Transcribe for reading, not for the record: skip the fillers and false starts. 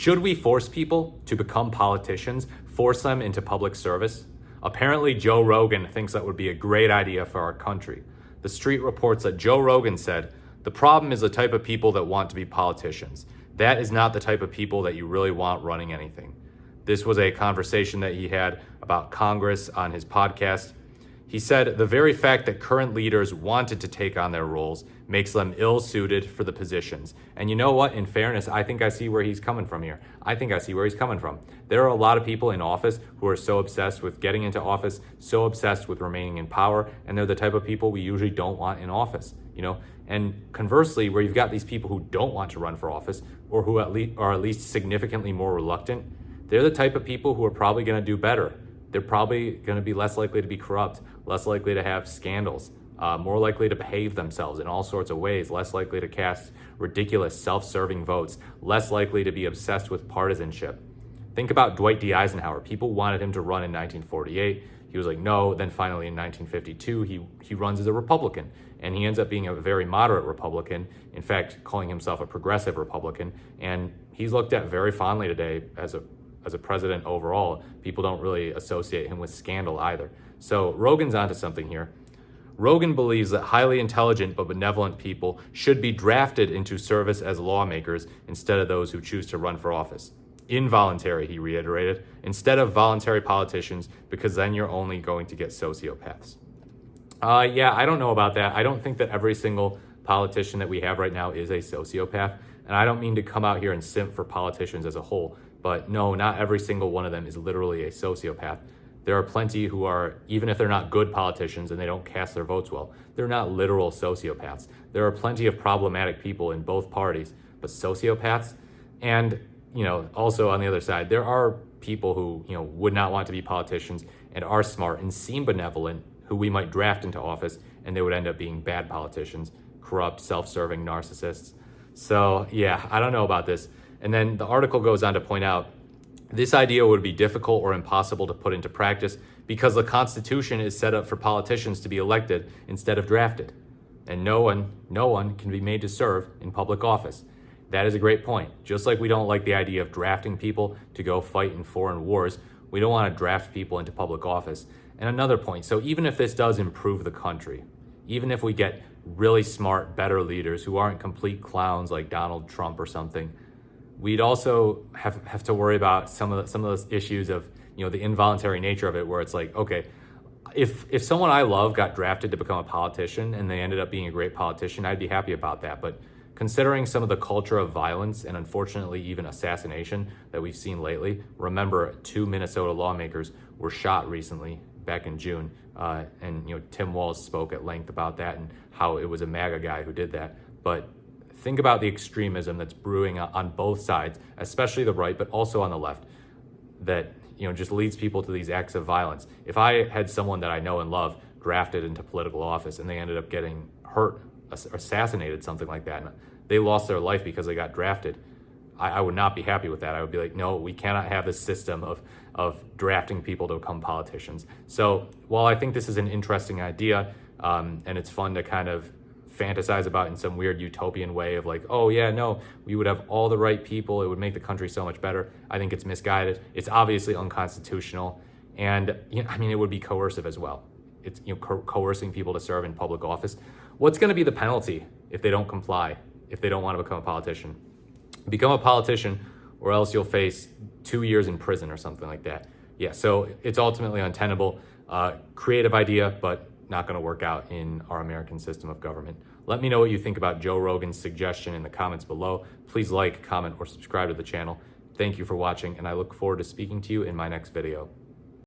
Should we force people to become politicians, force them into public service? Apparently, Joe Rogan thinks that would be a great idea for our country. The Street reports that Joe Rogan said, "The problem is the type of people that want to be politicians. That is not the type of people that you really want running anything." This was a conversation that he had about Congress on his podcast. He said, "The very fact that current leaders wanted to take on their roles makes them ill-suited for the positions." And you know what? In fairness, I think I see where he's coming from here. There are a lot of people in office who are so obsessed with getting into office, so obsessed with remaining in power, and they're the type of people we usually don't want in office, you know? And conversely, where you've got these people who don't want to run for office, or who are at least significantly more reluctant, they're the type of people who are probably going to do better. They're probably going to be less likely to be corrupt, less likely to have scandals, more likely to behave themselves in all sorts of ways, less likely to cast ridiculous self-serving votes, less likely to be obsessed with partisanship. Think about Dwight D. Eisenhower. People wanted him to run in 1948. He was like, no. Then finally in 1952, he runs as a Republican, and he ends up being a very moderate Republican, in fact, calling himself a progressive Republican. And he's looked at very fondly today as a president overall. People don't really associate him with scandal either. So Rogan's onto something here. Rogan believes that highly intelligent but benevolent people should be drafted into service as lawmakers instead of those who choose to run for office. Involuntary, he reiterated, instead of voluntary politicians, because then you're only going to get sociopaths. Yeah, I don't know about that. I don't think that every single politician that we have right now is a sociopath. And I don't mean to come out here and simp for politicians as a whole, but no, not every single one of them is literally a sociopath. There are plenty who are, even if they're not good politicians and they don't cast their votes well, they're not literal sociopaths. There are plenty of problematic people in both parties, but sociopaths. And, you know, also on the other side, there are people who, you know, would not want to be politicians and are smart and seem benevolent, who we might draft into office, and they would end up being bad politicians, corrupt, self-serving narcissists. So yeah, I don't know about this. And then the article goes on to point out, this idea would be difficult or impossible to put into practice because the Constitution is set up for politicians to be elected instead of drafted. And no one can be made to serve in public office. That is a great point. Just like we don't like the idea of drafting people to go fight in foreign wars, we don't want to draft people into public office. And another point, so even if this does improve the country, even if we get really smart, better leaders who aren't complete clowns like Donald Trump or something, we'd also have to worry about some of those issues of, you know, the involuntary nature of it, where it's like, okay, if someone I love got drafted to become a politician and they ended up being a great politician, I'd be happy about that. But considering some of the culture of violence and unfortunately even assassination that we've seen lately, remember 2 Minnesota lawmakers were shot recently back in June, and you know, Tim Walz spoke at length about that and how it was a MAGA guy who did that. But think about the extremism that's brewing on both sides, especially the right, but also on the left, that, you know, just leads people to these acts of violence. If I had someone that I know and love drafted into political office and they ended up getting hurt, assassinated, something like that, and they lost their life because they got drafted, I would not be happy with that. I would be like, no, we cannot have this system of drafting people to become politicians. So while I think this is an interesting idea, and it's fun to kind of fantasize about in some weird utopian way of like, oh yeah, no, we would have all the right people, it would make the country so much better, I think it's misguided. It's obviously unconstitutional, and you know, I mean, it would be coercive as well. It's, you know, coercing people to serve in public office. What's going to be the penalty if they don't comply, if they don't want to become a politician? Become a politician, or else you'll face 2 years in prison or something like that. Yeah, so it's ultimately untenable. Creative idea, but not going to work out in our American system of government. Let me know what you think about Joe Rogan's suggestion in the comments below. Please like, comment, or subscribe to the channel. Thank you for watching, and I look forward to speaking to you in my next video.